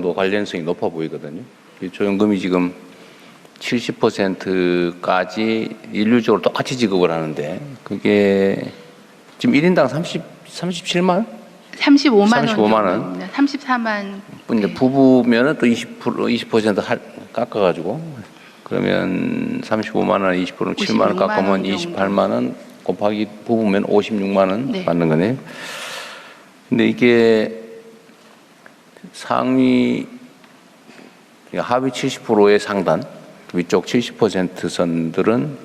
정도 관련성이 높아 보이거든요. 기초연금이 지금 70%까지 일률적으로 똑같이 지급을 하는데 그게 지금 1인당 37만? 35만 원. 34만. 이제 네. 부부면은 또 20% 깎아가지고 그러면 35만 원, 20%면 7만 원 56만 깎으면 원 28만 원 곱하기 부부면 56만 원 네. 받는 거네요. 근데 이게 상위 하위 70%의 상단 위쪽 70% 선들은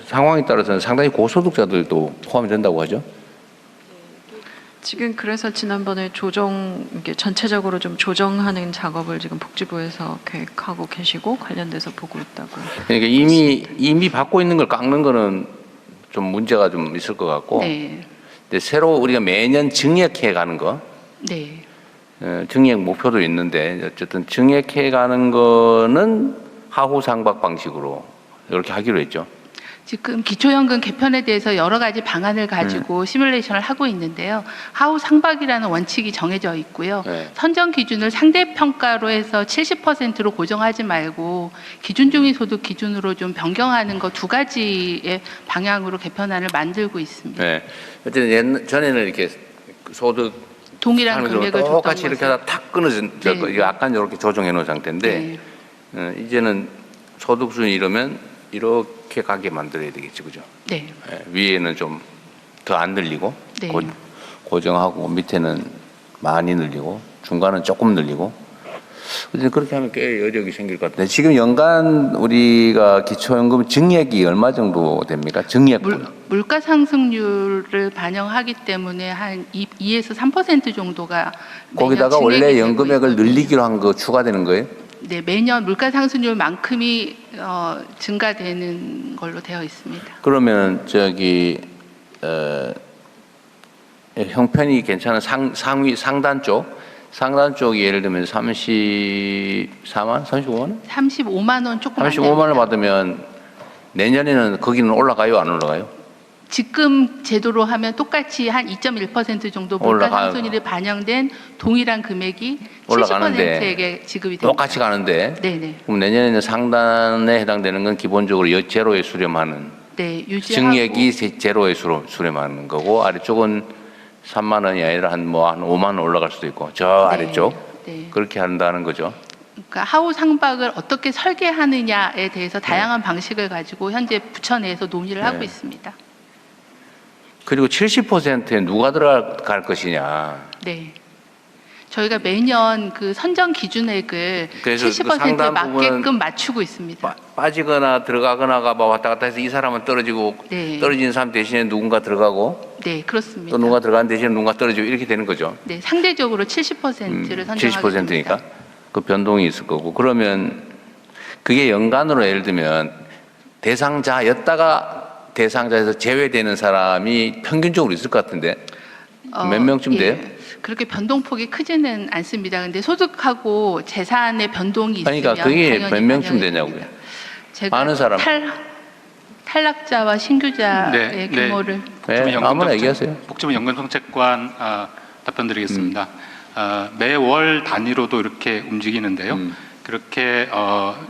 상황에 따라서는 상당히 고소득자들도 포함이 된다고 하죠. 지금 그래서 지난번에 이게 전체적으로 좀 조정하는 작업을 지금 복지부에서 계획하고 계시고 관련돼서 보고 있다고. 그러니까 이미 받고 있는 걸 깎는 거는 좀 문제가 좀 있을 것 같고. 네. 근데 새로 우리가 매년 증액해 가는 거. 네. 증액 목표도 있는데 어쨌든 증액해 가는 거는 하후 상박 방식으로 이렇게 하기로 했죠. 지금 기초연금 개편에 대해서 여러 가지 방안을 가지고 시뮬레이션을 하고 있는데요. 하후 상박이라는 원칙이 정해져 있고요. 네. 선정 기준을 상대평가로 해서 70%로 고정하지 말고 기준 중위 소득 기준으로 좀 변경하는 거 두 가지의 방향으로 개편안을 만들고 있습니다. 네. 어쨌든 전에는 이렇게 소득 동일한 금액을 줬던 똑같이 이렇게 것을. 하다 탁 끊어진 네. 이거 약간 이렇게 조정해 놓은 상태인데 이제는 소득 순위 이러면 이렇게 가게 만들어야 되겠지, 그죠? 네. 위에는 좀 더 안 늘리고 네. 고정하고 밑에는 많이 늘리고 중간은 조금 늘리고 그렇게 하면 꽤 여력이 생길 것 같은데 지금 연간 우리가 기초연금 증액이 얼마 정도 됩니까? 증액분. 물가 상승률을 반영하기 때문에 한 2에서 3% 정도가 거기다가 매년 원래 증액이 되고 연금액을 있거든요. 늘리기로 한 거 추가되는 거예요? 네, 매년 물가 상승률만큼이 증가되는 걸로 되어 있습니다. 그러면 형편이 괜찮은 상단 쪽이 예를 들면 34만, 35만 원? 35만 원 조금 안 35만 원을 됩니다. 받으면 내년에는 거기는 올라가요, 안 올라가요? 지금 제도로 하면 똑같이 한 2.1% 정도 물가 올라가요. 상승률이 반영된 동일한 금액이 올라가는데 70%에게 지급이 됩니다. 똑같이 가는데 네네. 그럼 내년에는 상단에 해당되는 건 기본적으로 제로에 수렴하는 네, 유지하고. 증액이 제로에 수렴하는 거고 아래쪽은 3만 원이 아니라 한 5만 원 올라갈 수도 있고 저 네, 아래쪽 네. 그렇게 한다는 거죠. 그러니까 하후 상박을 어떻게 설계하느냐에 대해서 다양한 방식을 가지고 현재 부처 내에서 논의를 하고 있습니다. 그리고 70%에 누가 들어갈 것이냐. 네. 저희가 매년 그 선정 기준액을 그래서 그 70%에 상당 맞게끔 부분은 맞추고 있습니다. 빠지거나 들어가거나가 왔다 갔다 해서 이 사람은 떨어지고 네. 떨어지는 사람 대신에 누군가 들어가고 네, 그렇습니다. 또 누가 들어가는 대신에 누군가 떨어지고 이렇게 되는 거죠. 네, 상대적으로 70%를 선정하게 70%니까 됩니다. 그 변동이 있을 거고 그러면 그게 연간으로 예를 들면 대상자였다가 대상자에서 제외되는 사람이 평균적으로 있을 것 같은데 몇 명쯤 돼요? 그렇게 변동폭이 크지는 않습니다. 근데 소득하고 재산의 변동이 있으면 그러니까 그게 당연히 몇 명쯤 반영이 되냐고요? 됩니다. 제가 많은 사람. 탈락자와 신규자의 네, 규모를 네, 아무나 얘기하세요. 복지부 연금정책관 답변드리겠습니다. 매월 단위로도 이렇게 움직이는데요. 그렇게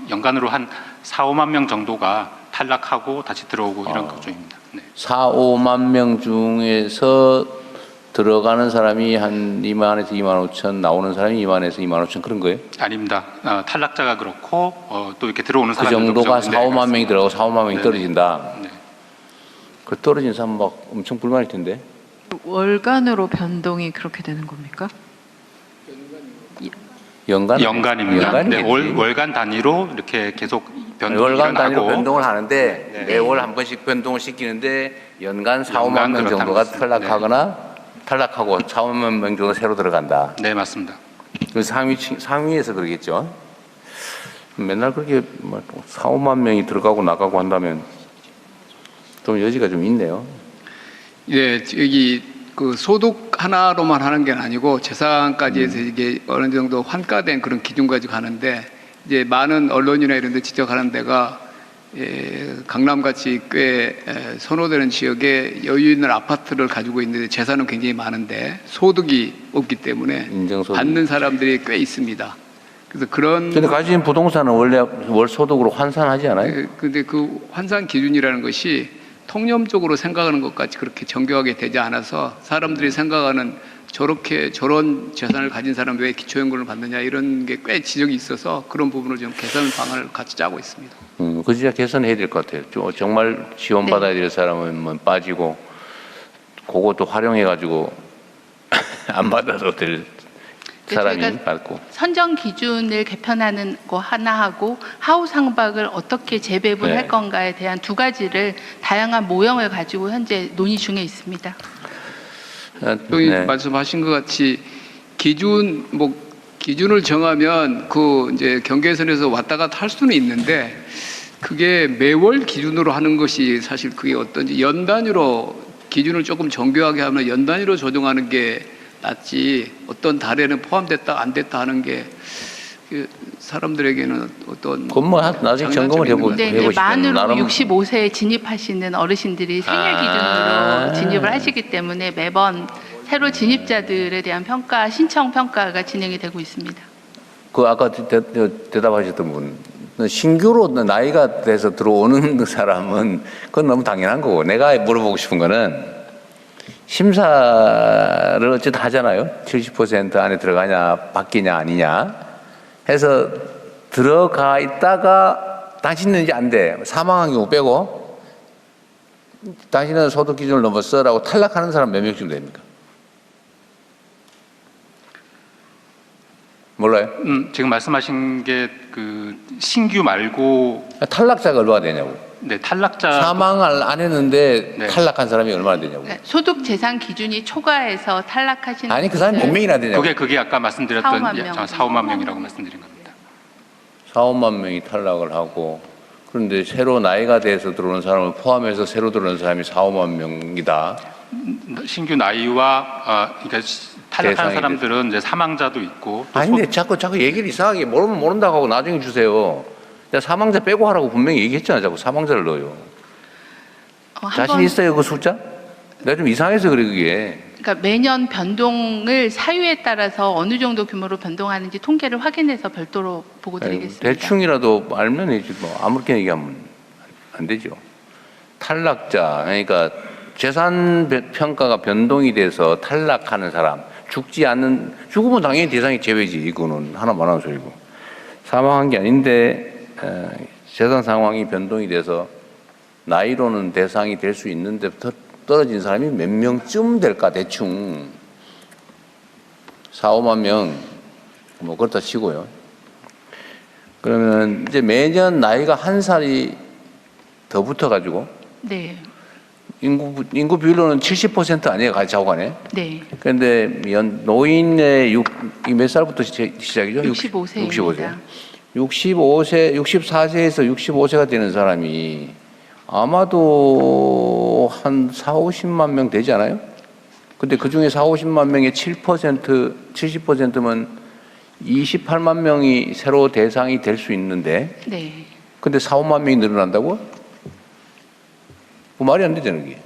연간으로 한 4, 5만 명 정도가 탈락하고 다시 들어오고 이런 구조입니다. 네. 4, 5만 명 중에서 들어가는 사람이 한 2만에서 2만 5천 나오는 사람이 2만에서 2만 5천 그런 거예요? 아닙니다. 탈락자가 그렇고 또 이렇게 들어오는 그 사람들도 정도가 그 4, 정도 5만 명이 들어가고 4, 5만 명이 네. 떨어진다. 네. 그 떨어진 사람 막 엄청 불만일 텐데. 월간으로 변동이 그렇게 되는 겁니까? 연간입니다. 연간이겠지. 네, 월간 단위로 이렇게 계속 변동이 월간 단위로 일어나고 변동을 하는데 네. 매월 한 번씩 변동을 시키는데 연간 4, 5만 연간 명 그렇다는 정도가 것은, 탈락하고나 탈락하고 4, 5만 명 정도 새로 들어간다. 네, 맞습니다. 그래서 상위에서 그러겠죠. 맨날 그렇게 4, 5만 명이 들어가고 나가고 한다면 좀 여지가 좀 있네요. 예, 여기 그 소득 하나로만 하는 게 아니고 재산까지 해서 이게 어느 정도 환가된 그런 기준 가지고 하는데 이제 많은 언론이나 이런 데 지적하는 데가 강남같이 꽤 선호되는 지역에 여유 있는 아파트를 가지고 있는데 재산은 굉장히 많은데 소득이 없기 때문에 인정소득. 받는 사람들이 꽤 있습니다. 그래서 그런 근데 가진 부동산은 원래 월 소득으로 환산하지 않아요? 근데 그 환산 기준이라는 것이 통념적으로 생각하는 것까지 그렇게 정교하게 되지 않아서 사람들이 생각하는 저런 재산을 가진 사람 왜 기초연금을 받느냐 이런 게 꽤 지적이 있어서 그런 부분을 좀 개선 방안을 같이 짜고 있습니다. 그 진짜 개선해야 될 것 같아요. 정말 지원받아야 될 사람은 뭐 빠지고 그것도 활용해가지고 안 받아도 될 사람이 저희가 받고. 선정 기준을 개편하는 거 하나 하고 하우스 상박을 어떻게 재배분할 네. 건가에 대한 두 가지를 다양한 모형을 가지고 현재 논의 중에 있습니다. 여기 네. 말씀하신 것 같이 기준을 정하면 그 이제 경계선에서 왔다 갔다 할 수는 있는데 그게 매월 기준으로 하는 것이 사실 그게 어떤지 연 단위로 기준을 조금 정교하게 하면 연 단위로 조정하는 게 낫지 어떤 달에는 포함됐다 안 됐다 하는 게 사람들에게는 어떤 그건 뭐 나중에 점검을 해보고 네, 해보시면 만으로 나름 65세에 진입하시는 어르신들이 생애 기준으로 진입을 하시기 때문에 매번 새로 진입자들에 대한 평가, 신청 평가가 진행이 되고 있습니다. 그 아까 대답하셨던 분 신규로 나이가 돼서 들어오는 사람은 그건 너무 당연한 거고 내가 물어보고 싶은 거는 심사를 어쨌든 하잖아요. 70% 안에 들어가냐 바뀌냐 아니냐 해서 들어가 있다가 당신은 이제 안 돼. 사망한 경우 빼고 당신은 소득 기준을 넘었어라고 탈락하는 사람 몇 명쯤 됩니까? 몰라요? 지금 말씀하신 게 그 신규 말고 탈락자가 얼마나 되냐고. 네, 탈락자 사망을 안 했는데 네. 탈락한 사람이 얼마나 되냐고. 그러니까 소득 재산 기준이 초과해서 탈락하시는 아니 그 사람이 몇 분들 명이나 되냐고. 그게 아까 말씀드렸던 4-5만 명. 4-5만 명이라고 말씀드린 겁니다. 4-5만 명이 탈락을 하고 그런데 새로 나이가 돼서 들어오는 사람을 포함해서 새로 들어오는 사람이 4-5만 명이다. 신규 나이와 그러니까 탈락한 대상이 사람들은 이제 사망자도 있고 또 아니 근데 자꾸 얘기를 이상하게 모르면 모른다고 하고 나중에 주세요. 내가 사망자 빼고 하라고 분명히 얘기했잖아. 자꾸 사망자를 넣어요. 자신 한번 있어요 그 숫자? 내가 좀 이상해서 그래 그게. 그러니까 매년 변동을 사유에 따라서 어느 정도 규모로 변동하는지 통계를 확인해서 별도로 보고 드리겠습니다. 대충이라도 알면 되지 뭐 아무렇게 얘기하면 안 되죠. 탈락자 그러니까 재산 평가가 변동이 돼서 탈락하는 사람 죽으면 당연히 대상이 제외지. 이거는 하나만 하는 소리고 사망한 게 아닌데 재산 상황이 변동이 돼서 나이로는 대상이 될 수 있는데 떨어진 사람이 몇 명쯤 될까 대충 4-5만 명 뭐 그렇다 치고요. 그러면 이제 매년 나이가 한 살이 더 붙어가지고 네, 인구 비율로는 70% 아니에요 자오간에. 네, 그런데 노인의 몇 살부터 시작이죠? 65세입니다. 65세, 64세에서 65세가 되는 사람이 아마도 한 4-50만 명 되지 않아요? 근데 그 중에 4-50만 명의 7%, 70%면 28만 명이 새로 대상이 될 수 있는데, 네. 근데 4-5만 명이 늘어난다고? 그 말이 안 되잖아요, 이게.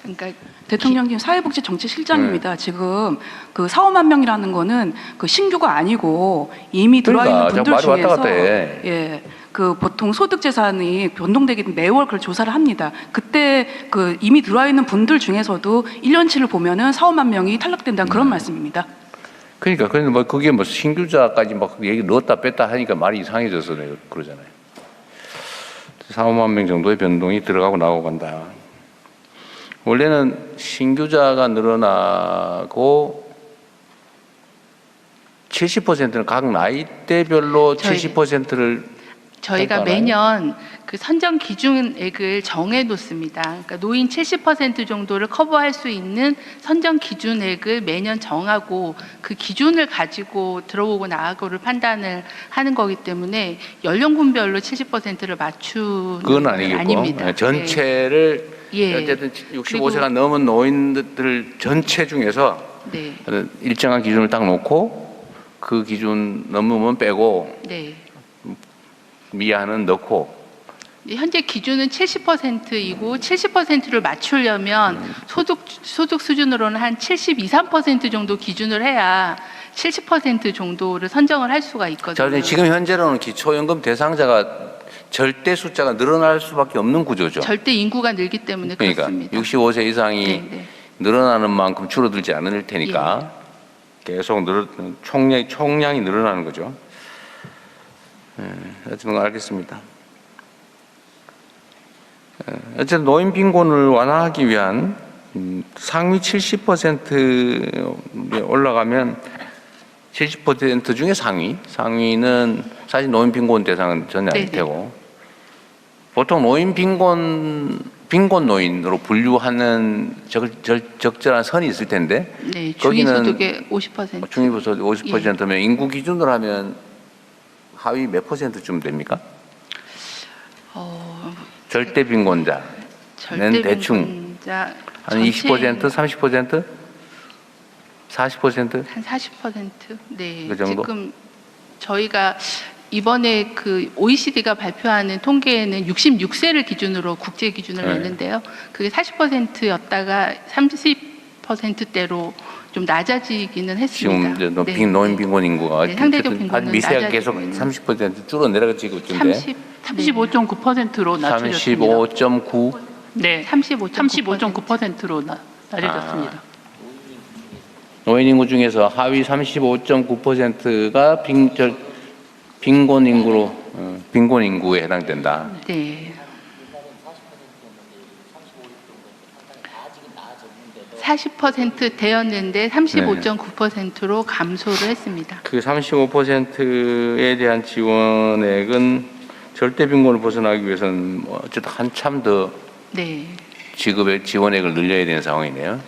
그러니까 대통령님 사회복지정책실장입니다. 지금 그 4-5만 명이라는 거는 그 신규가 아니고 이미 들어와 있는 그러니까, 분들 말이 왔다 중에서 갔다 해. 예. 그 보통 소득 재산이 변동되기 매월 그걸 조사를 합니다. 그때 그 이미 들어와 있는 분들 중에서도 1년치를 보면은 4-5만 명이 탈락된다는 그런 말씀입니다. 그러니까 그런데 뭐 그게 뭐 신규자까지 막 얘기 넣었다 뺐다 하니까 말이 이상해져서 내가 그러잖아요. 4-5만 명 정도의 변동이 들어가고 나오고 간다. 원래는 신규자가 늘어나고 70%는 각 나이대별로 70%를 저희가 평가하나요? 매년 그 선정 기준액을 정해 놓습니다. 그러니까 노인 70% 정도를 커버할 수 있는 선정 기준액을 매년 정하고 그 기준을 가지고 들어오고 나가고를 판단을 하는 거기 때문에 연령군별로 70%를 맞추는 그건 건 아니겠고 아닙니다. 전체를 예. 어쨌든 65세가 넘은 노인들 전체 중에서 네, 일정한 기준을 딱 놓고 그 기준 넘으면 빼고 네, 미아는 넣고 현재 기준은 70%이고 70%를 맞추려면 소득 수준으로는 한 72, 3% 정도 기준을 해야 70% 정도를 선정을 할 수가 자, 있거든요. 근데 지금 현재로는 기초연금 대상자가 절대 숫자가 늘어날 수밖에 없는 구조죠. 절대 인구가 늘기 때문에 그러니까 그렇습니다. 65세 이상이 네, 네. 늘어나는 만큼 줄어들지 않을 테니까 계속 총량이 늘어나는 거죠. 어쨌든 알겠습니다. 어쨌든 노인 빈곤을 완화하기 위한 상위 70%에 올라가면 70% 중에 상위는 사실 노인 빈곤 대상은 전혀 아닐 네네. 테고 보통 노인 빈곤 노인으로 분류하는 적절한 선이 있을 텐데 네, 거기는 중위소득의 50%. 중위소득 50%면 인구 기준으로 하면 하위 몇 %쯤 됩니까? 절대 빈곤자는 절대 대충 빈곤자 한 20%, 30%, 40%? 한 40%. 네. 그 정도? 지금 저희가 이번에 그 OECD가 발표하는 통계에는 66세를 기준으로 국제 기준을 네. 냈는데요. 그게 40%였다가 30%대로 좀 낮아지기는 했습니다. 지금 이제 네, 노인 네. 빈곤 인구가 네, 상대적 어쨌든 빈곤은 아주 미세하게 계속 낮아지고 있는. 30% 줄어 내려가지고 있던데 35.9%로 낮춰졌습니다. 35.9 네, 35.9%로 낮아졌습니다. 노인 인구 중에서 하위 35.9%가 빈곤 인구로 빈곤 인구에 해당된다. 네. 40% 되었는데 35.9%로 감소를 했습니다. 그 35%에 대한 지원액은 절대 빈곤을 벗어나기 위해서는 뭐 어쨌든 한참 더 네. 지급의 지원액을 늘려야 되는 상황이네요.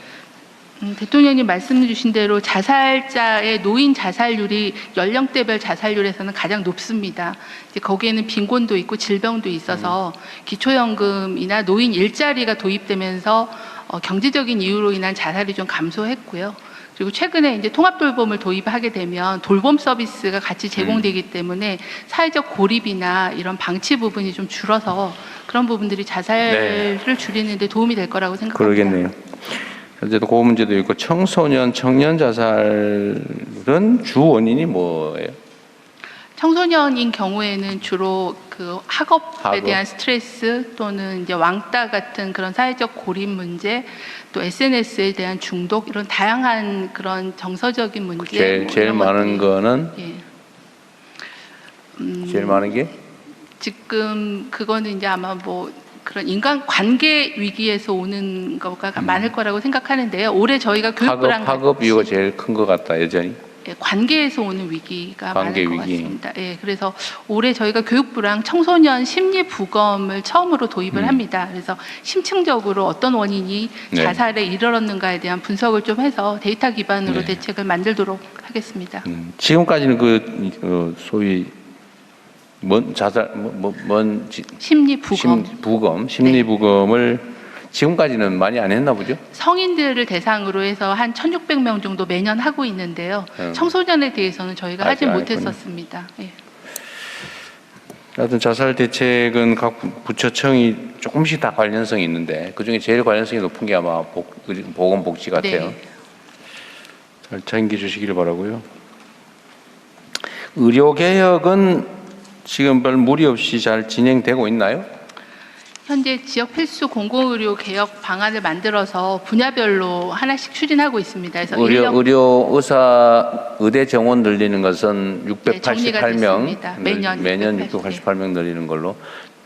대통령님 말씀 주신 대로 자살자의 노인 자살률이 연령대별 자살률에서는 가장 높습니다. 이제 거기에는 빈곤도 있고 질병도 있어서 기초연금이나 노인 일자리가 도입되면서 경제적인 이유로 인한 자살이 좀 감소했고요. 그리고 최근에 이제 통합돌봄을 도입하게 되면 돌봄 서비스가 같이 제공되기 때문에 사회적 고립이나 이런 방치 부분이 좀 줄어서 그런 부분들이 자살을 줄이는 데 도움이 될 거라고 생각합니다. 그러겠네요. 어쨌든 그 문제도 있고 청소년, 청년 자살은 주 원인이 뭐예요? 청소년인 경우에는 주로 그 학업에 학업. 대한 스트레스 또는 이제 왕따 같은 그런 사회적 고립 문제, 또 SNS에 대한 중독 이런 다양한 그런 정서적인 문제. 제일 이런 많은 것들이, 거는 예. 제일 많은 게 지금 그거는 이제 아마 뭐 그런 인간 관계 위기에서 오는 거가 많을 거라고 생각하는데요. 올해 저희가 교육부랑 학업 이유가 제일 큰 것 같다 여전히. 예, 관계에서 오는 위기가 관계 많을 것 위기. 같습니다. 예, 그래서 올해 저희가 교육부랑 청소년 심리 부검을 처음으로 도입을 합니다. 그래서 심층적으로 어떤 원인이 네. 자살에 이르렀는가에 대한 분석을 좀 해서 데이터 기반으로 네. 대책을 만들도록 하겠습니다. 지금까지는 그 소위 뭔 자살 심리 부검. 심리 부검을 지금까지는 많이 안 했나 보죠? 성인들을 대상으로 해서 한 1,600명 정도 매년 하고 있는데요. 청소년에 대해서는 저희가 하지 아직 안 못했었습니다. 예. 하여튼 자살 대책은 각 부처청이 조금씩 다 관련성이 있는데 그중에 제일 관련성이 높은 게 아마 보건복지 같아요. 네. 잘 챙겨주시기를 바라고요. 의료개혁은 지금 별 무리 없이 잘 진행되고 있나요? 현재 지역 필수 공공의료 개혁 방안을 만들어서 분야별로 하나씩 추진하고 있습니다. 그래서 의대 정원 늘리는 것은 네, 정리가 688명, 됐습니다. 매년 688명 늘리는 걸로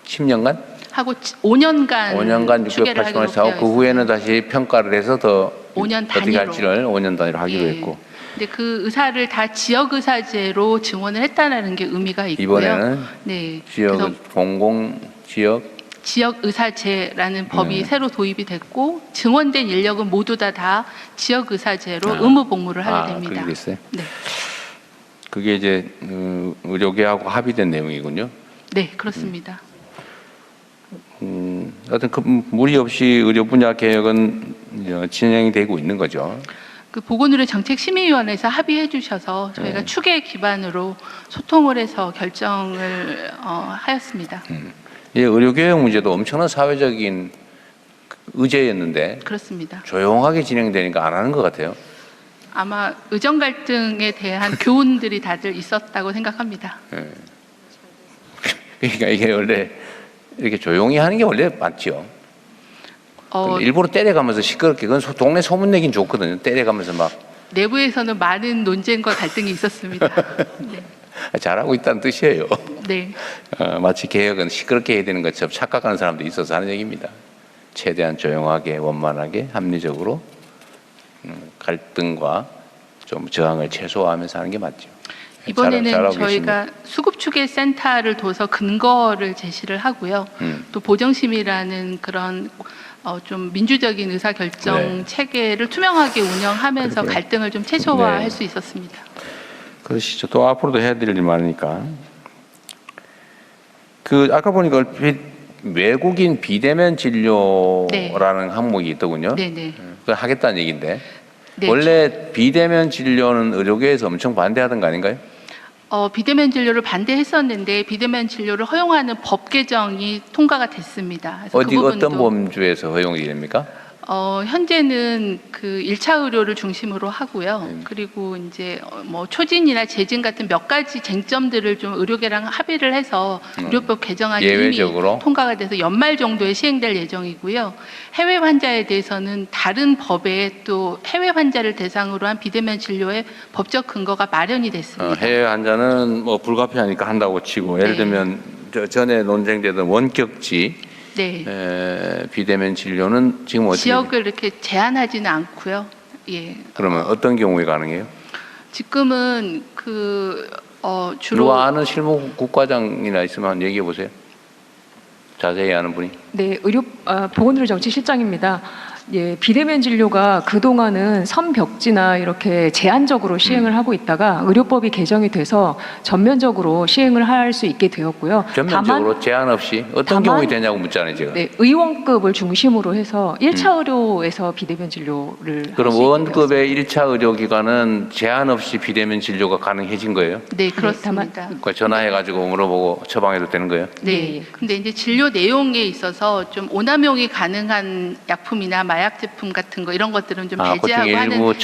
10년간? 하고 5년간 추계를 688명을 하기로 하고 되어 그 후에는 다시 평가를 해서 더 5년 어떻게 단위로. 할지를 5년 단위로 하기로 예. 했고 근데 그 의사를 다 지역 의사제로 증원을 했다는 게 의미가 있고요. 이번에는 네. 지역 그래서 공공 지역 지역 의사제라는 법이 새로 도입이 됐고 증원된 인력은 모두 다 지역 의사제로 의무 복무를 하게 됩니다. 그게 있어요. 네. 그게 이제 의료계하고 합의된 내용이군요. 네, 그렇습니다. 하여튼 그 무리 없이 의료 분야 개혁은 이제 진행이 되고 있는 거죠. 그 보건의료 정책심의위원회에서 합의해 주셔서 저희가 추계 기반으로 소통을 해서 결정을 하였습니다. 이 의료교육 문제도 엄청난 사회적인 의제였는데 그렇습니다. 조용하게 진행되니까 안 하는 것 같아요. 아마 의정 갈등에 대한 교훈들이 다들 있었다고 생각합니다. 그러니까 이게 원래 이렇게 조용히 하는 게 원래 맞죠. 근데 일부러 때려가면서 시끄럽게 그건 동네 소문 내긴 좋거든요. 때려가면서 막 내부에서는 많은 논쟁과 갈등이 있었습니다. 네. 잘하고 있다는 뜻이에요. 네. 마치 개혁은 시끄럽게 해야 되는 것처럼 착각하는 사람도 있어서 하는 얘기입니다. 최대한 조용하게 원만하게 합리적으로 갈등과 좀 저항을 최소화하면서 하는 게 맞죠. 이번에는 잘하고 저희가 수급추계 센터를 둬서 근거를 제시를 하고요. 또 보정심이라는 그런 좀 민주적인 의사결정 네. 체계를 투명하게 운영하면서 그렇게. 갈등을 좀 최소화할 네. 수 있었습니다. 그러시죠. 또 앞으로도 해야 될 일 많으니까. 그 아까 보니까 얼핏 외국인 비대면 진료라는 항목이 있더군요. 네네. 그걸 하겠다는 얘기인데 네. 원래 비대면 진료는 의료계에서 엄청 반대하던 거 아닌가요? 비대면 진료를 반대했었는데 비대면 진료를 허용하는 법 개정이 통과가 됐습니다. 그래서 그 부분도 어떤 범주에서 허용이 됩니까? 현재는 그 1차 의료를 중심으로 하고요. 그리고 이제 뭐 초진이나 재진 같은 몇 가지 쟁점들을 좀 의료계랑 합의를 해서 의료법 개정안이 예외적으로? 이미 통과가 돼서 연말 정도에 시행될 예정이고요. 해외 환자에 대해서는 다른 법에 또 해외 환자를 대상으로 한 비대면 진료의 법적 근거가 마련이 됐습니다. 해외 환자는 뭐 불가피하니까 한다고 치고 예를 네. 들면 전에 논쟁되던 원격지 비대면 진료는 지금 어떻게 지역을 이렇게 제한하지는 않고요. 예. 그러면 어떤 경우에 가능해요? 지금은 그 주로 누가 아는 실무국과장이나 있으면 한번 얘기해 보세요. 자세히 아는 분이. 네, 보건의료정책실장입니다. 예, 비대면 진료가 그동안은 선벽지나 이렇게 제한적으로 시행을 하고 있다가 의료법이 개정이 돼서 전면적으로 시행을 할 수 있게 되었고요. 전면적으로 제한 없이 어떤 다만- 경우에 되냐고 묻잖아요, 제가. 네, 의원급을 중심으로 해서 1차 의료에서 비대면 진료를 그럼 할수 있게 의원급의 1차 의료기관은 제한 없이 비대면 진료가 가능해진 거예요? 네, 그렇습니다. 그러니까 전화해가지고 물어보고 처방해도 되는 거예요? 네. 예. 근데 이제 진료 내용에 있어서 좀 오남용이 가능한 약품이나 마약 제품 같은 거 이런 것들은 좀 그 중에 배제하고 하는 일부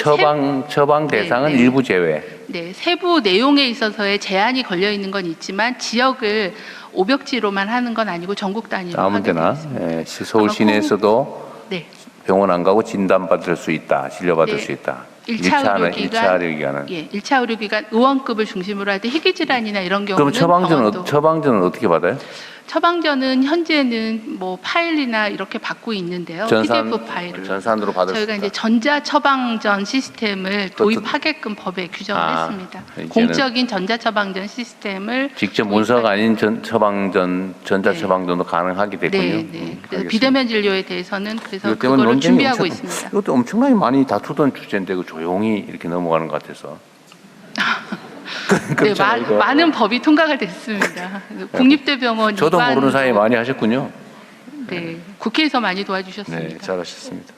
처방 네, 대상은 네. 일부 제외. 네, 세부 내용에 있어서의 제한이 걸려 있는 건 있지만 지역을 오벽지로만 하는 건 아니고 전국 단위로 아무 하게 데나 되겠습니다. 서울 시내에서도 네. 병원 안 가고 진단 받을 수 있다, 진료받을 네. 수 있다. 1차 1차 의료기관은. 예, 1차 의료기관 의원급을 중심으로 할 때 희귀 질환이나 이런 경우는 그럼 병원도 처방전은 어떻게 받아요? 처방전은 현재는 뭐 파일이나 이렇게 받고 있는데요. PDF 파일을 전산으로 받을 수 저희가 있다. 이제 전자 처방전 시스템을 또- 도입하게끔 법에 규정을 아, 했습니다. 이제는 공적인 전자 처방전 시스템을 직접 문서가 아닌 처방전, 전자 네. 처방전도 가능하게 됐군요. 네, 네. 그래서 알겠습니다. 비대면 진료에 대해서는 그래서 이것 때문에 그거를 논쟁이 준비하고 엄청- 있습니다. 이것도 엄청나게 많이 다투던 주제인데 그 조용히 이렇게 넘어가는 것 같아서. 네, 그렇잖아요, 이거. 많은 법이 통과가 됐습니다. 국립대병원 저도 모르는 입안도- 사이에 많이 하셨군요. 네, 국회에서 많이 네, 도와주셨습니다. 잘하셨습니다.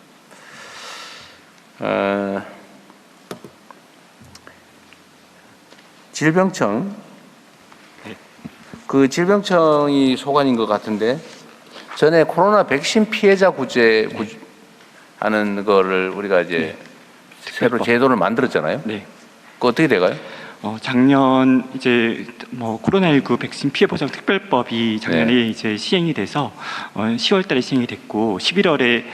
질병청. 그 질병청이 소관인 것 같은데 전에 코로나 백신 피해자 하는 거를 우리가 이제 새로 특별법. 제도를 만들었잖아요. 네. 그 어떻게 돼가요? 작년 이제 뭐 코로나19 백신 피해 보상 특별법이 작년에 네. 이제 시행이 돼서 10월달에 시행이 됐고 11월에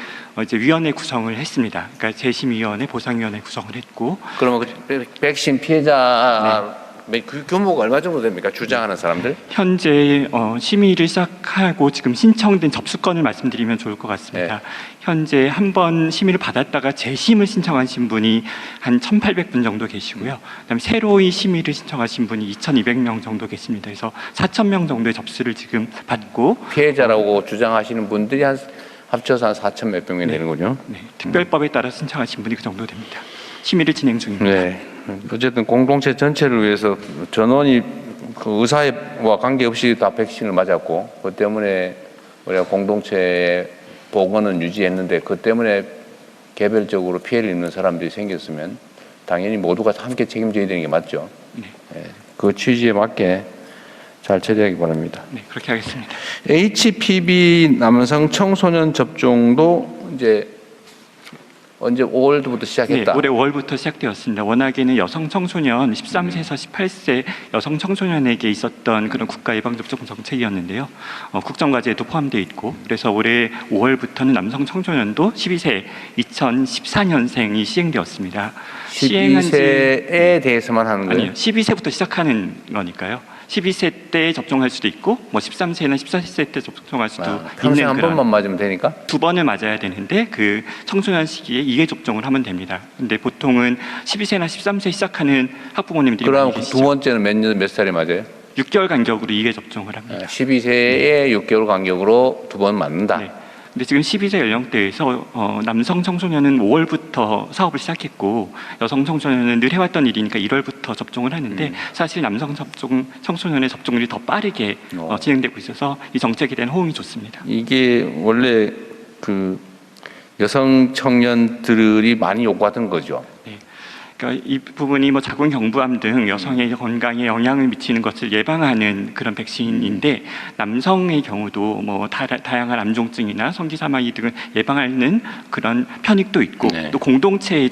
이제 위원회 구성을 했습니다. 그러니까 재심위원회, 보상위원회 구성을 했고 그러면 그 백신 피해자 그 규모가 얼마 정도 됩니까? 주장하는 사람들? 현재 심의를 시작하고 지금 신청된 접수건을 말씀드리면 좋을 것 같습니다. 네. 현재 한 번 심의를 받았다가 재심을 신청하신 분이 한 1,800분 정도 계시고요. 그다음에 새로이 심의를 신청하신 분이 2,200명 정도 계십니다. 그래서 4,000명 정도의 접수를 지금 받고 피해자라고 주장하시는 분들이 합쳐서 한 4천 몇 명이 되는군요. 네, 특별법에 따라 신청하신 분이 그 정도 됩니다. 심의를 진행 중입니다. 네. 어쨌든 공동체 전체를 위해서 전원이 그 의사와 관계없이 다 백신을 맞았고 그 때문에 우리가 공동체의 보건은 유지했는데 그 때문에 개별적으로 피해를 입는 사람들이 생겼으면 당연히 모두가 함께 책임져야 되는 게 맞죠. 네. 그 취지에 맞게 잘 처리하기 바랍니다. 네, 그렇게 하겠습니다. HPV 남성 청소년 접종도 이제 언제 5월부터 네, 시작했다. 올해 5월부터 시작되었습니다. 워낙에는 여성 청소년 13세에서 18세 여성 청소년에게 있었던 그런 국가 예방접종 정책이었는데요. 국정과제에도 포함되어 있고 그래서 올해 5월부터는 남성 청소년도 12세 2014년생이 시행되었습니다. 12세에 대해서만 하는 거예요? 아니요. 12세부터 시작하는 거니까요. 12세 때 접종할 수도 있고 뭐 13세나 14세 때 접종할 수도 평생 있는 한 그런 번만 맞으면 되니까? 2번을 맞아야 되는데 그 청소년 시기에 2회 접종을 하면 됩니다. 근데 보통은 12세나 13세 시작하는 학부모님들이 그럼 많이 두 계시죠. 번째는 몇 살에 맞아요? 6개월 간격으로 2회 접종을 합니다. 12세에 6개월 간격으로 2번 맞는다. 네. 근데 지금 12세 연령대에서 남성 청소년은 5월부터 사업을 시작했고 여성 청소년은 늘 해왔던 일이니까 1월부터 접종을 하는데 사실 남성 청소년의 접종률이 더 빠르게 진행되고 있어서 이 정책에 대한 호응이 좋습니다. 이게 원래 그 여성 청년들이 많이 요구하던 거죠. 네. 그러니까 이 부분이 뭐 자궁경부암 등 여성의 건강에 영향을 미치는 것을 예방하는 그런 백신인데 남성의 경우도 뭐 다양한 암종증이나 성기사망이 등을 예방하는 그런 편익도 있고 네. 또 공동체의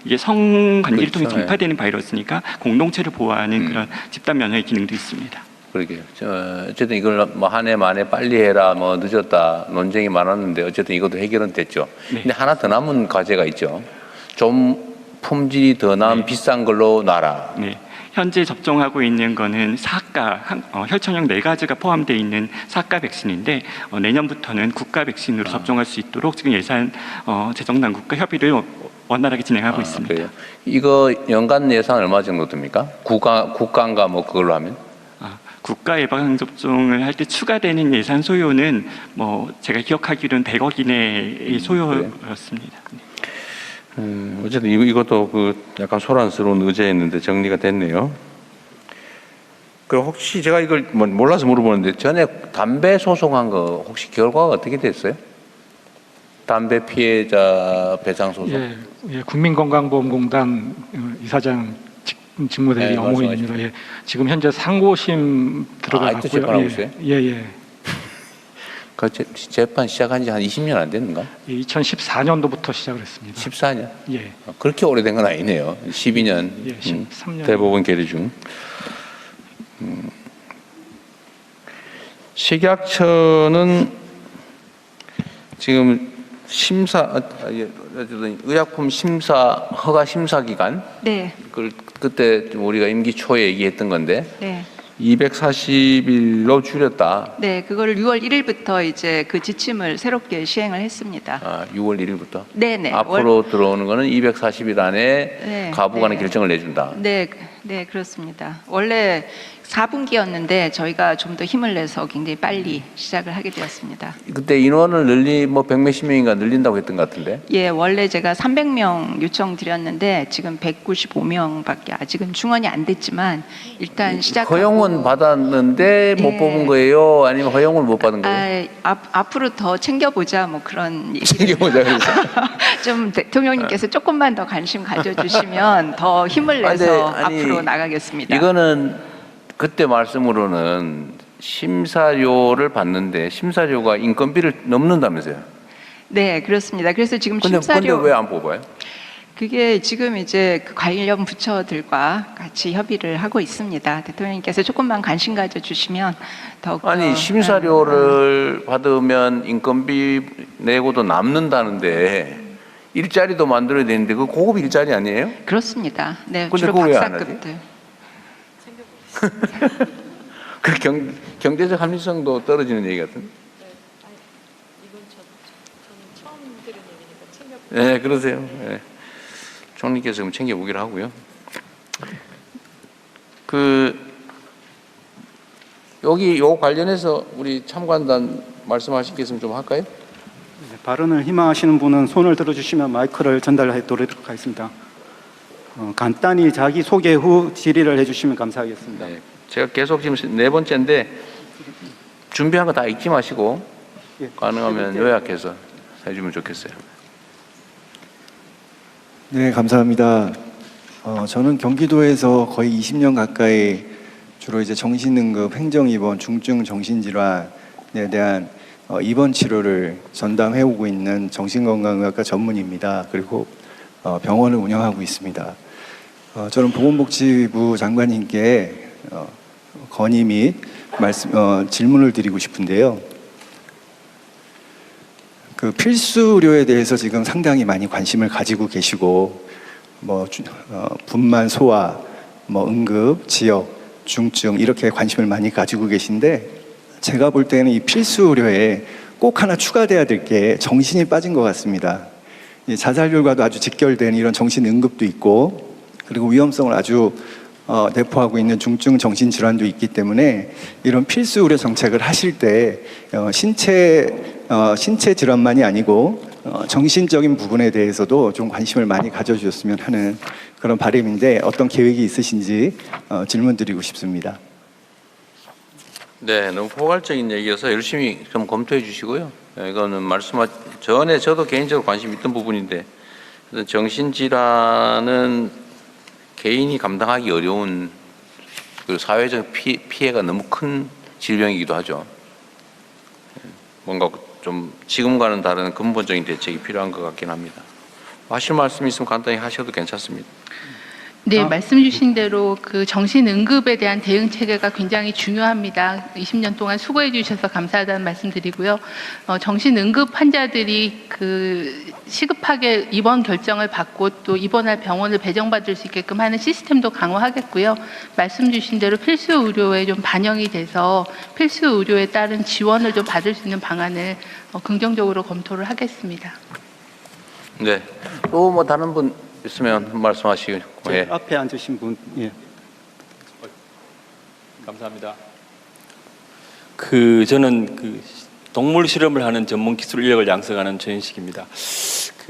이게 성관계를 통해 그렇죠. 전파되는 바이러스니까 공동체를 보호하는 그런 집단 면역의 기능도 있습니다. 그러게요. 어쨌든 이걸 뭐 한 해 만에 빨리 해라, 뭐 늦었다 논쟁이 많았는데 어쨌든 이것도 해결은 됐죠. 네. 근데 하나 더 남은 과제가 있죠. 좀 품질이 더 나은 비싼 걸로 놔라. 네. 현재 접종하고 있는 거는 사가 혈전형 4가지가 포함되어 있는 사가 백신인데 내년부터는 국가 백신으로 접종할 수 있도록 지금 예산 재정 당국과 협의를 원활하게 진행하고 있습니다. 그래요. 이거 연간 예산 얼마 정도 듭니까? 국가인가 뭐 그걸로 하면? 국가 예방 접종을 할 때 추가되는 예산 소요는 뭐 제가 기억하기로는 100억 이내의 소요였습니다. 어쨌든 이것도 그 약간 소란스러운 의제였는데 정리가 됐네요. 그럼 혹시 제가 이걸 몰라서 물어보는데 전에 담배 소송한 거 혹시 결과가 어떻게 됐어요? 담배 피해자 배상 소송. 예, 국민건강보험공단 이사장 직무대리 네, 영호인입니다. 예, 지금 현재 상고심 들어가고요. 아직도 재판하고 있어요? 예. 그 재판 시작한 지 한 20년 안 됐는가? 2014년도부터 시작을 했습니다. 14년? 예. 그렇게 오래된 건 아니네요. 12년. 예, 13년. 대법원 계류 중. 식약처는 지금 의약품 심사 허가 심사 기간. 네. 그때 우리가 임기 초에 얘기했던 건데. 네. 240일로 줄였다. 네, 그거를 6월 1일부터 이제 그 지침을 새롭게 시행을 했습니다. 6월 1일부터? 네네. 앞으로 들어오는 거는 240일 안에 네, 가부간의 네. 결정을 내준다. 네, 그렇습니다. 원래 4분기였는데 저희가 좀 더 힘을 내서 굉장히 빨리 시작을 하게 되었습니다. 그때 인원을 뭐 100몇십 명인가 늘린다고 했던 것 같은데? 예, 원래 제가 300명 요청 드렸는데 지금 195명밖에 아직은 중원이 안 됐지만 일단 시작하고 허용은 받았는데 못 네. 뽑은 거예요? 아니면 허용을 못 받은 거예요? 앞으로 더 챙겨보자 뭐 그런 얘기. 챙겨보자 그래서. 좀 대통령님께서 조금만 더 관심 가져주시면 더 힘을 내서 아니, 앞으로 나가겠습니다. 이거는 그때 말씀으로는 심사료를 받는데 심사료가 인건비를 넘는다면서요? 네, 그렇습니다. 그래서 지금 근데 심사료 왜 안 뽑아요? 그게 지금 이제 그 관련 부처들과 같이 협의를 하고 있습니다. 대통령님께서 조금만 관심 가져주시면 더욱더 아니 심사료를 받으면 인건비 내고도 남는다는데 일자리도 만들어야 되는데 그 고급 일자리 아니에요? 그렇습니다. 네, 근데 주로 그거 왜안 박사급들. 그 경제적 합리성도 떨어지는 얘기 같은데. 네, 그러세요. 네. 총리께서 좀 챙겨보기로 하고요. 여기 요 관련해서 우리 참관단 말씀하실 게 있으면 좀 할까요? 네, 발언을 희망하시는 분은 손을 들어주시면 마이크를 전달해드리도록 하겠습니다. 간단히 자기 소개 후 질의를 해주시면 감사하겠습니다. 네, 제가 계속 지금 4번째인데 준비한 거 다 잊지 마시고 가능하면 요약해서 해주면 좋겠어요. 네, 감사합니다. 저는 경기도에서 거의 20년 가까이 주로 이제 정신응급, 행정입원, 중증 정신질환에 대한 입원 치료를 전담해 오고 있는 정신건강의학과 전문의입니다. 그리고 병원을 운영하고 있습니다. 저는 보건복지부 장관님께 건의 및 질문을 드리고 싶은데요. 그 필수 의료에 대해서 지금 상당히 많이 관심을 가지고 계시고, 분만, 소아, 응급, 지역, 중증 이렇게 관심을 많이 가지고 계신데, 제가 볼 때는 이 필수 의료에 꼭 하나 추가돼야 될 게 정신이 빠진 것 같습니다. 이 자살률과도 아주 직결된 이런 정신 응급도 있고, 그리고 위험성을 아주 내포하고 있는 중증 정신 질환도 있기 때문에 이런 필수 의료 정책을 하실 때 신체 질환만이 아니고 정신적인 부분에 대해서도 좀 관심을 많이 가져주셨으면 하는 그런 바람인데, 어떤 계획이 있으신지 질문드리고 싶습니다. 네, 너무 포괄적인 얘기여서 열심히 좀 검토해 주시고요. 이거는 전에 저도 개인적으로 관심 있던 부분인데, 정신질환은 개인이 감당하기 어려운 그리고 사회적 피해가 너무 큰 질병이기도 하죠. 뭔가 좀 지금과는 다른 근본적인 대책이 필요한 것 같긴 합니다. 하실 말씀 있으면 간단히 하셔도 괜찮습니다. 네, 말씀 주신 대로 그 정신응급에 대한 대응 체계가 굉장히 중요합니다. 20년 동안 수고해 주셔서 감사하다는 말씀 드리고요. 정신응급 환자들이 그 시급하게 입원 결정을 받고 또 입원할 병원을 배정받을 수 있게끔 하는 시스템도 강화하겠고요. 말씀 주신 대로 필수 의료에 좀 반영이 돼서 필수 의료에 따른 지원을 좀 받을 수 있는 방안을 긍정적으로 검토를 하겠습니다. 네, 또 다른 분 있으면 말씀하시고. 예. 앞에 앉으신 분. 예. 감사합니다. 저는 동물 실험을 하는 전문 기술 인력을 양성하는 최현식입니다.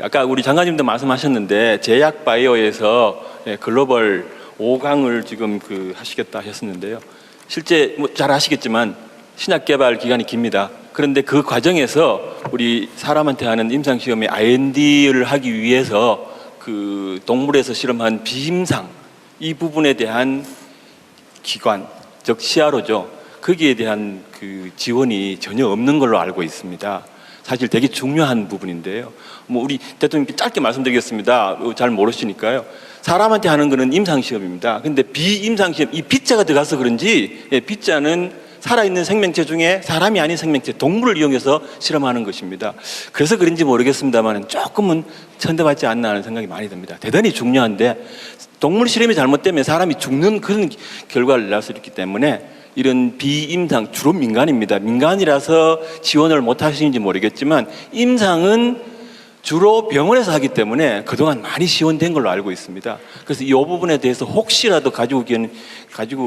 아까 우리 장관님도 말씀하셨는데 제약 바이오에서 글로벌 5강을 지금 하시겠다 하셨는데요. 실제 잘 아시겠지만 신약 개발 기간이 깁니다. 그런데 그 과정에서 우리 사람한테 하는 임상 시험의 IND를 하기 위해서 동물에서 실험한 비임상 이 부분에 대한 기관, 즉 CRO죠. 거기에 대한 지원이 전혀 없는 걸로 알고 있습니다. 사실 되게 중요한 부분인데요. 우리 대통령께 짧게 말씀드리겠습니다. 잘 모르시니까요. 사람한테 하는 거는 임상 시험입니다. 근데 비임상 시험, 이 B자가 들어가서 그런지 B자는 살아있는 생명체 중에 사람이 아닌 생명체, 동물을 이용해서 실험하는 것입니다. 그래서 그런지 모르겠습니다만 조금은 천대받지 않나 하는 생각이 많이 듭니다. 대단히 중요한데 동물 실험이 잘못되면 사람이 죽는 그런 결과를 낼 수 있기 때문에 이런 비임상, 주로 민간입니다. 민간이라서 지원을 못 하시는지 모르겠지만 임상은 주로 병원에서 하기 때문에 그동안 많이 지원된 걸로 알고 있습니다. 그래서 이 부분에 대해서 혹시라도 가지고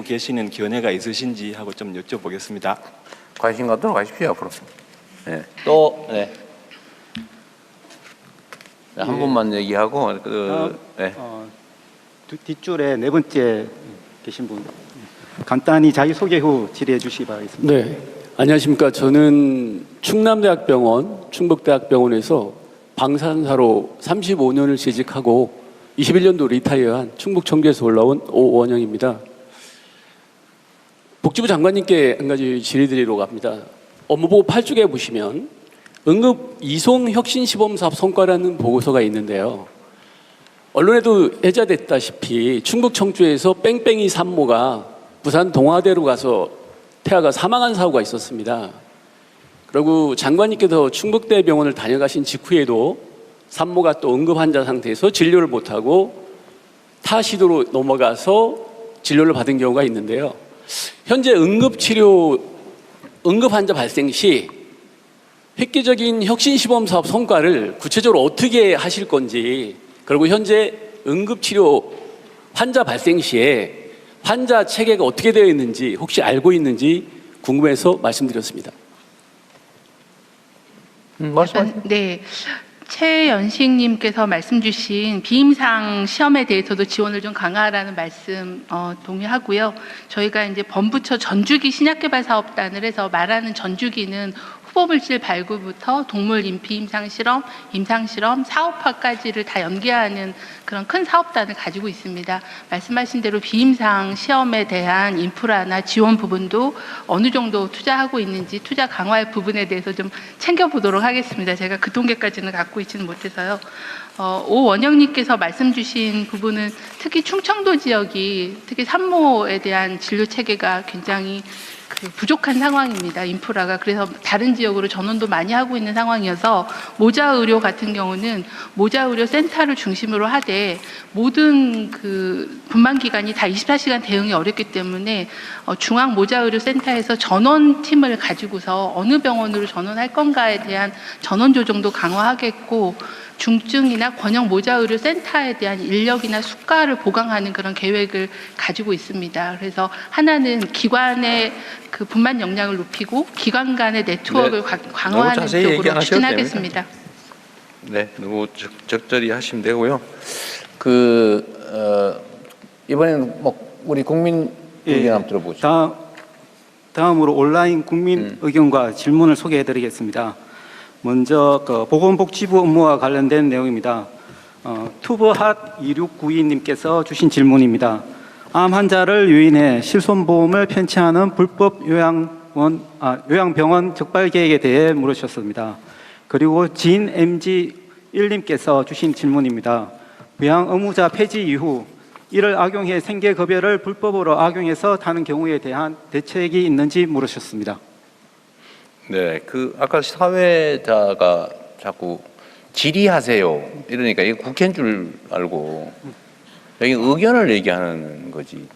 계시는 견해가 있으신지 하고 좀 여쭤보겠습니다. 관심 갖도록 하십시오, 앞으로. 네. 또, 네. 한 분만 얘기하고, 네. 뒷줄에 네 번째 계신 분. 간단히 자기소개 후 질의해 주시기 바라겠습니다. 네. 안녕하십니까. 저는 충남대학병원, 충북대학병원에서 방사선사로 35년을 재직하고 21년도 리타이어한 충북 청주에서 올라온 오원영입니다. 복지부 장관님께 한 가지 질의드리려고 합니다. 업무보고 8쪽에 보시면 응급 이송 혁신 시범 사업 성과라는 보고서가 있는데요. 언론에도 회자됐다시피 충북 청주에서 뺑뺑이 산모가 부산 동아대로 가서 태아가 사망한 사고가 있었습니다. 그리고 장관님께서 충북대병원을 다녀가신 직후에도 산모가 또 응급 환자 상태에서 진료를 못하고 타 시도로 넘어가서 진료를 받은 경우가 있는데요. 현재 응급 환자 발생 시 획기적인 혁신시범 사업 성과를 구체적으로 어떻게 하실 건지, 그리고 현재 응급치료 환자 발생 시에 환자 체계가 어떻게 되어 있는지 혹시 알고 있는지 궁금해서 말씀드렸습니다. 네, 최연식님께서 말씀 주신 비임상 시험에 대해서도 지원을 좀 강화하라는 말씀 동의하고요. 저희가 이제 범부처 전주기 신약개발사업단을 해서 말하는 전주기는 후보물질 발굴부터 동물 인피 임상실험, 임상실험, 사업화까지를 다 연계하는 그런 큰 사업단을 가지고 있습니다. 말씀하신 대로 비임상 시험에 대한 인프라나 지원 부분도 어느 정도 투자하고 있는지 투자 강화의 부분에 대해서 좀 챙겨보도록 하겠습니다. 제가 그 통계까지는 갖고 있지는 못해서요. 오원영님께서 말씀 주신 부분은 특히 충청도 지역이 특히 산모에 대한 진료 체계가 굉장히 부족한 상황입니다. 인프라가. 그래서 다른 지역으로 전원도 많이 하고 있는 상황이어서 모자의료 같은 경우는 모자의료 센터를 중심으로 하되 모든 그 분만기관이 다 24시간 대응이 어렵기 때문에 중앙 모자의료 센터에서 전원팀을 가지고서 어느 병원으로 전원할 건가에 대한 전원 조정도 강화하겠고 중증이나 권역 모자의료 센터에 대한 인력이나 수가를 보강하는 그런 계획을 가지고 있습니다. 그래서 하나는 기관의 그 분만 역량을 높이고 기관 간의 네트워크를 강화하는 쪽으로 추진하겠습니다. 네, 너무 적절히 하시면 되고요. 이번에는 뭐 우리 국민 의견 한번 들어보죠. 다음으로 온라인 국민 의견과 질문을 소개해드리겠습니다. 먼저 보건복지부 업무와 관련된 내용입니다. 투브핫 2692님께서 주신 질문입니다. 암 환자를 유인해 실손보험을 편취하는 불법 요양병원 적발 계획에 대해 물으셨습니다. 그리고 진MG1님께서 주신 질문입니다. 부양 의무자 폐지 이후 이를 악용해 생계급여를 불법으로 악용해서 타는 경우에 대한 대책이 있는지 물으셨습니다. 네, 아까 사회자가 자꾸 질의하세요 이러니까 이게 국회인 줄 알고 여기 의견을 얘기하는 거지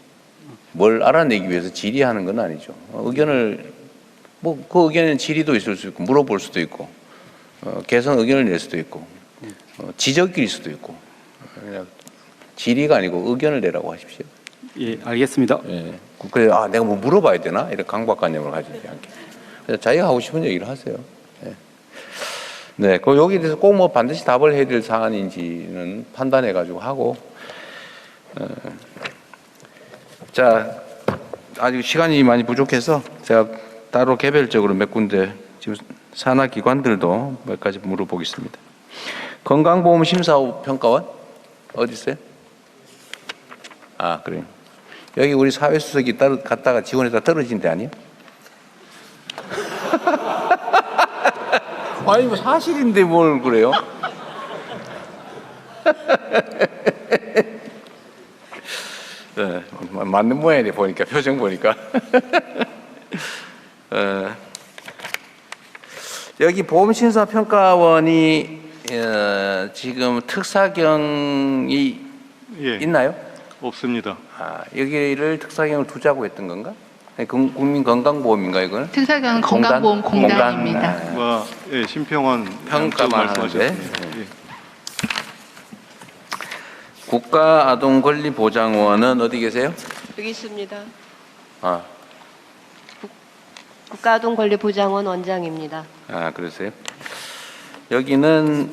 뭘 알아내기 위해서 질의하는 건 아니죠. 의견을 뭐 그 의견은 질의도 있을 수 있고 물어볼 수도 있고 개선 의견을 낼 수도 있고 지적일 수도 있고 그냥 질의가 아니고 의견을 내라고 하십시오. 예, 알겠습니다. 예, 그래 내가 뭐 물어봐야 되나 이런 강박관념을 가지지 않게. 자기가 하고 싶은 얘기를 하세요. 네. 네, 여기에 대해서 꼭 뭐 반드시 답을 해야 될 사안인지는 판단해가지고 하고, 자, 아직 시간이 많이 부족해서 제가 따로 개별적으로 몇 군데 지금 산하 기관들도 몇 가지 물어보겠습니다. 건강보험심사평가원 어디 있어요? 그래요. 여기 우리 사회수석이 갔다가 지원해서 떨어진 데 아니에요? 아니 뭐 사실인데 뭘 그래요? 네, 맞는 모양이네 보니까 표정 보니까. 여기 보험심사평가원이 지금 특사경이 있나요? 없습니다. 여기를 특사경을 두자고 했던 건가? 국민건강보험인가 이거는? 특사경은 건강보험공단입니다. 예, 심평원 평가만 하는데. 예. 국가아동권리보장원은 어디 계세요? 여기 있습니다. 아, 국가아동권리보장원 원장입니다. 그러세요? 여기는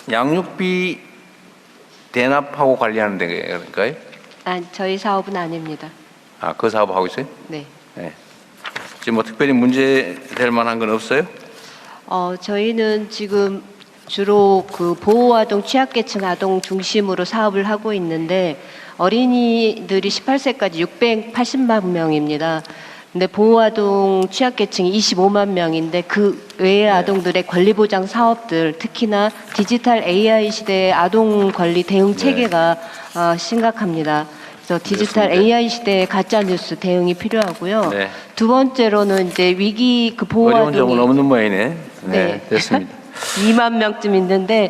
양육비 대납하고 관리하는 데인가요? 저희 사업은 아닙니다. 그 사업 하고 있어요? 네. 네. 지금 뭐 특별히 문제될 만한 건 없어요? 저희는 지금 주로 그 보호아동 취약계층 아동 중심으로 사업을 하고 있는데 어린이들이 18세까지 680만 명입니다. 근데 보호아동 취약계층이 25만 명인데 그 외의 아동들의 권리보장 사업들, 특히나 디지털 AI 시대의 아동 권리 대응 체계가 심각합니다. 그래서 디지털 AI 시대의 가짜 뉴스 대응이 필요하고요. 네. 두 번째로는 이제 위기 그 어려운 보호아동이 점은 없는 모양이네. 네, 됐습니다. 2만 명쯤 있는데